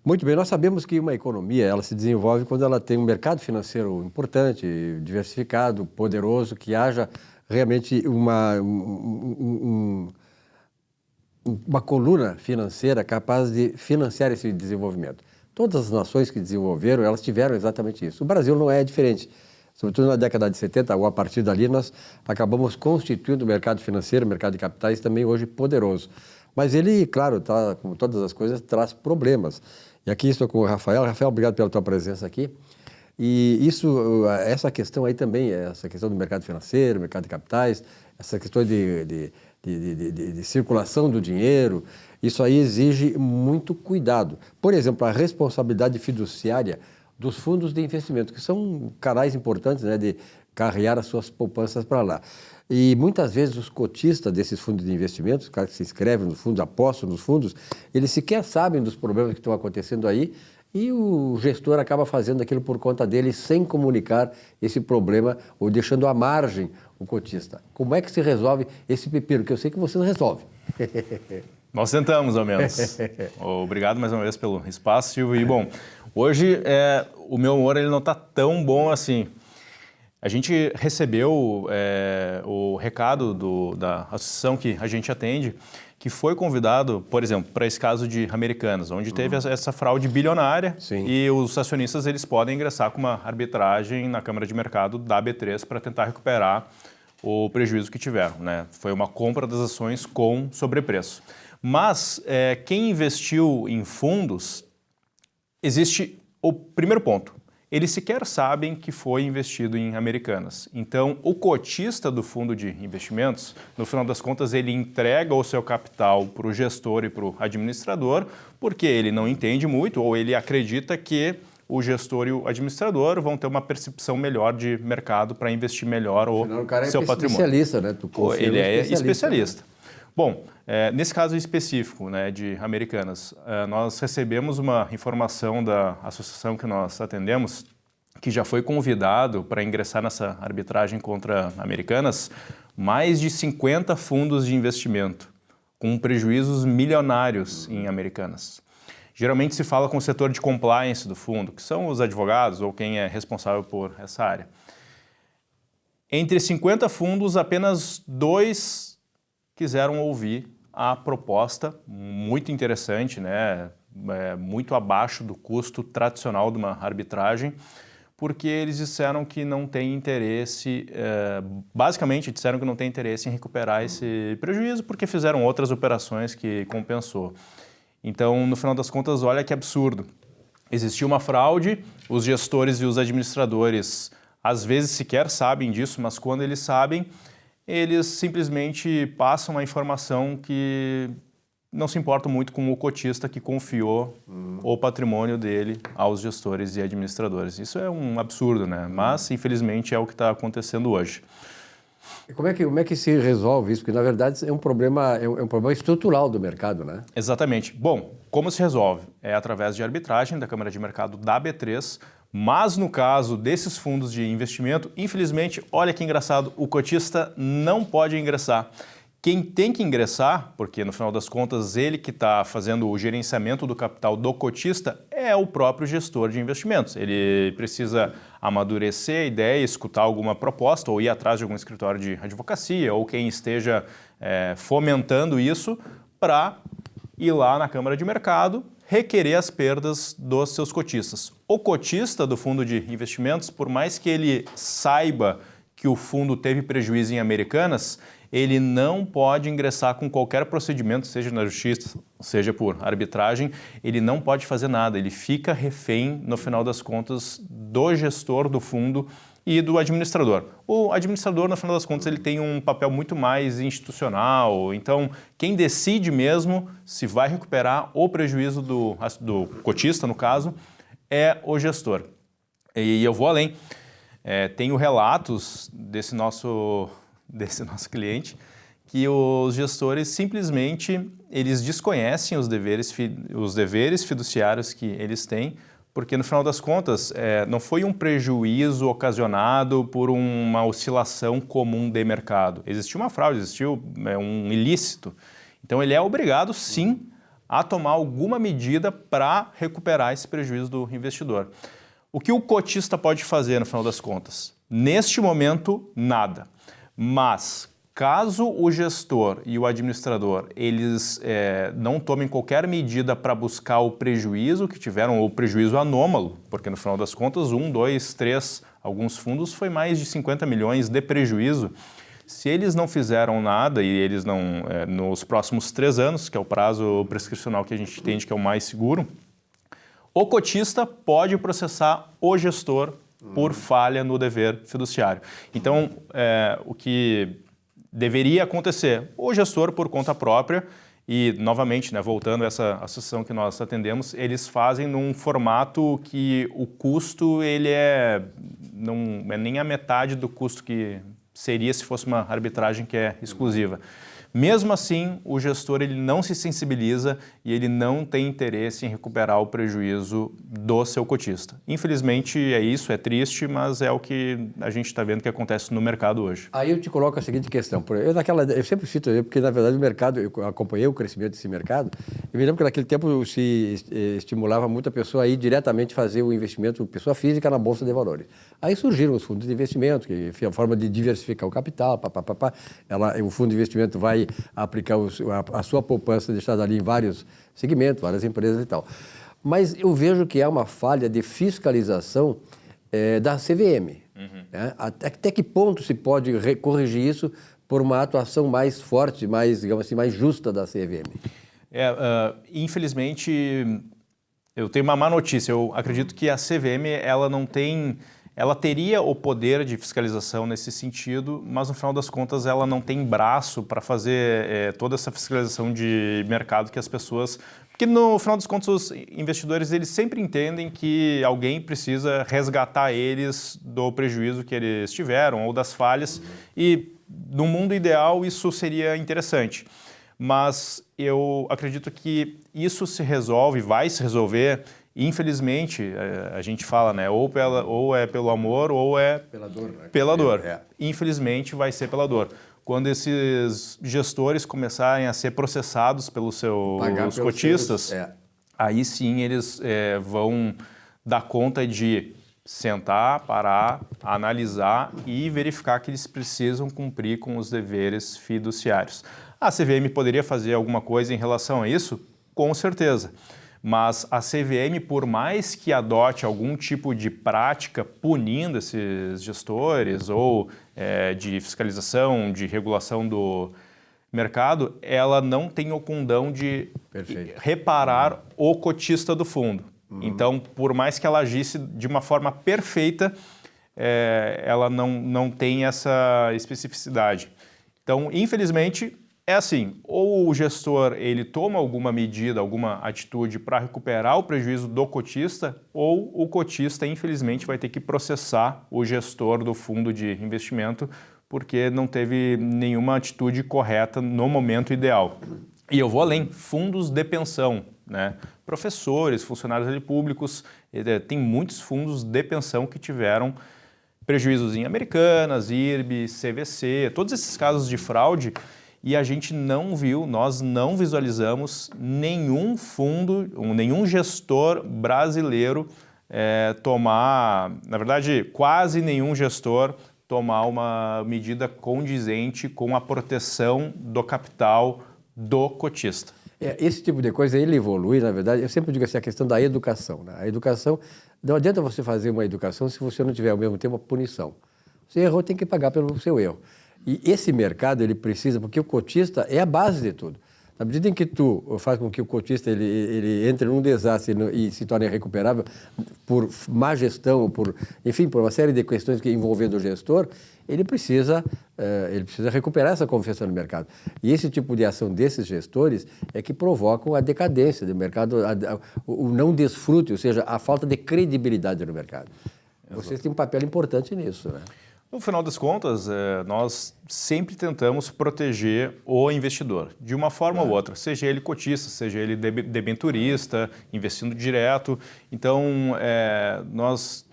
Muito bem, nós sabemos que uma economia ela se desenvolve quando ela tem um mercado financeiro importante, diversificado, poderoso, que haja realmente uma coluna financeira capaz de financiar esse desenvolvimento. Todas as nações que desenvolveram, elas tiveram exatamente isso. O Brasil não é diferente. Sobretudo na década de 70, ou a partir dali, nós acabamos constituindo o mercado financeiro, o mercado de capitais também hoje poderoso. Mas ele, claro, como todas as coisas, traz problemas. E aqui estou com o Rafael. Rafael, obrigado pela tua presença aqui. E essa questão aí também, essa questão do mercado financeiro, mercado de capitais, essa questão de circulação do dinheiro, isso aí exige muito cuidado. Por exemplo, a responsabilidade fiduciária dos fundos de investimento, que são canais importantes, né, de carregar as suas poupanças para lá. E muitas vezes os cotistas desses fundos de investimento, os caras que se inscrevem nos fundos, apostam nos fundos, eles sequer sabem dos problemas que estão acontecendo aí e o gestor acaba fazendo aquilo por conta dele sem comunicar esse problema ou deixando à margem o cotista. Como é que se resolve esse pepino? Que eu sei que vocês resolvem. Nós tentamos, ao menos. Obrigado mais uma vez pelo espaço, Silvio. E, bom, hoje o meu humor ele não está tão bom assim. A gente recebeu o recado da associação que a gente atende, que foi convidado, por exemplo, para esse caso de Americanas, onde teve essa fraude bilionária. Sim. E os acionistas eles podem ingressar com uma arbitragem na Câmara de Mercado da B3 para tentar recuperar o prejuízo que tiveram, né? Foi uma compra das ações com sobrepreço. Mas quem investiu em fundos, existe o primeiro ponto. Eles sequer sabem que foi investido em Americanas. Então, o cotista do fundo de investimentos, no final das contas, ele entrega o seu capital para o gestor e para o administrador, porque ele não entende muito ou ele acredita que o gestor e o administrador vão ter uma percepção melhor de mercado para investir melhor o seu patrimônio. Especialista, né? Ele é especialista. Bom, nesse caso específico, né, de Americanas, nós recebemos uma informação da associação que nós atendemos, que já foi convidado para ingressar nessa arbitragem contra Americanas, mais de 50 fundos de investimento, com prejuízos milionários em Americanas. Geralmente se fala com o setor de compliance do fundo, que são os advogados ou quem é responsável por essa área. Entre 50 fundos, apenas 2 quiseram ouvir a proposta, muito interessante, né? Muito abaixo do custo tradicional de uma arbitragem, porque eles disseram que não tem interesse, basicamente disseram que não tem interesse em recuperar esse prejuízo, porque fizeram outras operações que compensou. Então, no final das contas, olha que absurdo. Existiu uma fraude, os gestores e os administradores às vezes sequer sabem disso, mas quando eles sabem, eles simplesmente passam a informação que não se importam muito com o cotista que confiou o patrimônio dele aos gestores e administradores. Isso é um absurdo, né? Mas, infelizmente, é o que está acontecendo hoje. E como é que se resolve isso? Porque, na verdade, é um problema estrutural do mercado, né? Exatamente. Bom, como se resolve? É através de arbitragem da Câmara de Mercado da B3, mas no caso desses fundos de investimento, infelizmente, olha que engraçado, o cotista não pode ingressar. Quem tem que ingressar, porque no final das contas ele que está fazendo o gerenciamento do capital do cotista, é o próprio gestor de investimentos. Ele precisa amadurecer a ideia, escutar alguma proposta ou ir atrás de algum escritório de advocacia ou quem esteja fomentando isso para ir lá na Câmara de Mercado requerer as perdas dos seus cotistas. O cotista do fundo de investimentos, por mais que ele saiba que o fundo teve prejuízo em Americanas, ele não pode ingressar com qualquer procedimento, seja na justiça, seja por arbitragem, ele não pode fazer nada, ele fica refém, no final das contas, do gestor do fundo e do administrador. O administrador, no final das contas, ele tem um papel muito mais institucional, então quem decide mesmo se vai recuperar o prejuízo do cotista, no caso, é o gestor. E eu vou além. Tenho relatos desse nosso cliente, que os gestores simplesmente eles desconhecem os deveres fiduciários que eles têm, porque no final das contas não foi um prejuízo ocasionado por uma oscilação comum de mercado. Existiu uma fraude, existiu um ilícito. Então ele é obrigado sim a tomar alguma medida para recuperar esse prejuízo do investidor. O que o cotista pode fazer, no final das contas? Neste momento, nada. Mas, caso o gestor e o administrador eles não tomem qualquer medida para buscar o prejuízo que tiveram, ou prejuízo anômalo, porque no final das contas, 1, 2, 3, alguns fundos foi mais de 50 milhões de prejuízo. Se eles não fizeram nada e eles não, nos próximos 3 anos, que é o prazo prescricional que a gente entende que é o mais seguro, o cotista pode processar o gestor por falha no dever fiduciário. Então, o que deveria acontecer, o gestor por conta própria, e novamente, voltando a essa associação que nós atendemos, eles fazem num formato que o custo ele não é nem a metade do custo que seria se fosse uma arbitragem que é exclusiva. Mesmo assim, o gestor ele não se sensibiliza e ele não tem interesse em recuperar o prejuízo do seu cotista. Infelizmente é isso, é triste, mas é o que a gente está vendo que acontece no mercado hoje. Aí eu te coloco a seguinte questão. Eu sempre cito ele, porque na verdade o mercado, eu acompanhei o crescimento desse mercado, e me lembro que naquele tempo se estimulava muito a pessoa a ir diretamente fazer o investimento, pessoa física, na Bolsa de Valores. Aí surgiram os fundos de investimento, que enfim, a forma de diversificar o capital, o fundo de investimento vai aplicar a sua poupança deixada ali em vários segmentos, várias empresas e tal. Mas eu vejo que há uma falha de fiscalização da CVM. Né? Até que ponto se pode corrigir isso por uma atuação mais forte, mais, digamos assim, mais justa da CVM? Infelizmente, eu tenho uma má notícia. Eu acredito que a CVM ela teria o poder de fiscalização nesse sentido, mas no final das contas ela não tem braço para fazer toda essa fiscalização de mercado que as pessoas... Porque no final das contas os investidores eles sempre entendem que alguém precisa resgatar eles do prejuízo que eles tiveram ou das falhas e no mundo ideal isso seria interessante. Mas eu acredito que isso se resolve, vai se resolver. Infelizmente, a gente fala, né? Ou é pelo amor ou é pela dor. Né? Pela dor. Infelizmente, vai ser pela dor. Quando esses gestores começarem a ser processados pelos seus cotistas, aí sim eles vão dar conta de sentar, parar, analisar e verificar que eles precisam cumprir com os deveres fiduciários. A CVM poderia fazer alguma coisa em relação a isso? Com certeza. Mas a CVM, por mais que adote algum tipo de prática punindo esses gestores ou de fiscalização, de regulação do mercado, ela não tem o condão de reparar o cotista do fundo. Então, por mais que ela agisse de uma forma perfeita, ela não tem essa especificidade. Então, infelizmente... É assim, ou o gestor ele toma alguma medida, alguma atitude para recuperar o prejuízo do cotista, ou o cotista, infelizmente, vai ter que processar o gestor do fundo de investimento porque não teve nenhuma atitude correta no momento ideal. E eu vou além, fundos de pensão, né? Professores, funcionários públicos, tem muitos fundos de pensão que tiveram prejuízos em Americanas, IRB, CVC, todos esses casos de fraude. E a gente nós não visualizamos nenhum fundo, nenhum gestor brasileiro tomar, na verdade, quase nenhum gestor tomar uma medida condizente com a proteção do capital do cotista. Esse tipo de coisa, ele evolui, na verdade, eu sempre digo assim, a questão da educação. Né? A educação, não adianta você fazer uma educação se você não tiver ao mesmo tempo a punição. Você errou, tem que pagar pelo seu erro. E esse mercado, ele precisa, porque o cotista é a base de tudo. Na medida em que tu faz com que o cotista ele entre num desastre e se torne irrecuperável por má gestão, enfim, por uma série de questões que envolvendo o gestor, ele precisa recuperar essa confiança no mercado. E esse tipo de ação desses gestores é que provocam a decadência do mercado, o não desfrute, ou seja, a falta de credibilidade no mercado. Vocês têm um papel importante nisso, né? No final das contas, nós sempre tentamos proteger o investidor, de uma forma ou outra, seja ele cotista, seja ele debenturista, investindo direto. Então, nós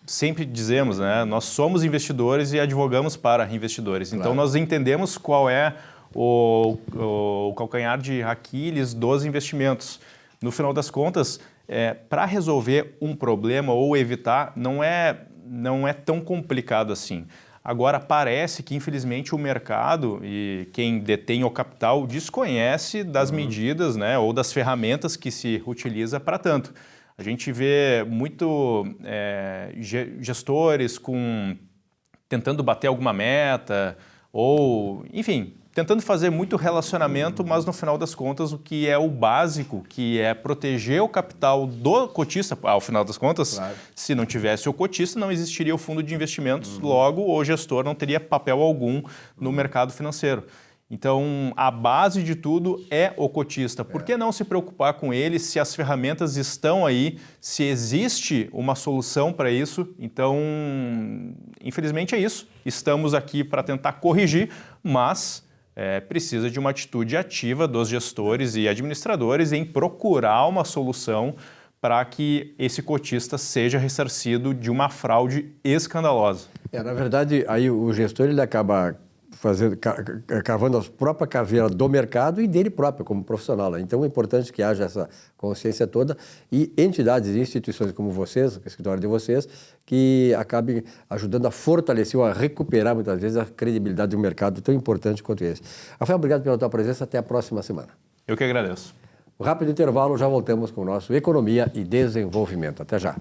sempre dizemos, né, nós somos investidores e advogamos para investidores. Então, nós entendemos qual é o calcanhar de Aquiles dos investimentos. No final das contas, para resolver um problema ou evitar, não é tão complicado assim. Agora, parece que, infelizmente, o mercado e quem detém o capital desconhece das medidas, né, ou das ferramentas que se utiliza para tanto. A gente vê muito gestores tentando bater alguma meta ou, enfim, tentando fazer muito relacionamento, mas no final das contas o que é o básico, que é proteger o capital do cotista, ao final das contas, claro. Se não tivesse o cotista, não existiria o fundo de investimentos, logo o gestor não teria papel algum no mercado financeiro. Então, a base de tudo é o cotista. Por que não se preocupar com ele se as ferramentas estão aí, se existe uma solução para isso? Então, infelizmente é isso. Estamos aqui para tentar corrigir, mas precisa de uma atitude ativa dos gestores e administradores em procurar uma solução para que esse cotista seja ressarcido de uma fraude escandalosa. Na verdade, aí o gestor ele acaba cavando a própria caveira do mercado e dele próprio, como profissional. Né? Então, é importante que haja essa consciência toda e entidades e instituições como vocês, o escritório de vocês, que acabem ajudando a fortalecer ou a recuperar, muitas vezes, a credibilidade de um mercado tão importante quanto esse. Rafael, obrigado pela tua presença. Até a próxima semana. Eu que agradeço. Um rápido intervalo, já voltamos com o nosso Economia e Desenvolvimento. Até já.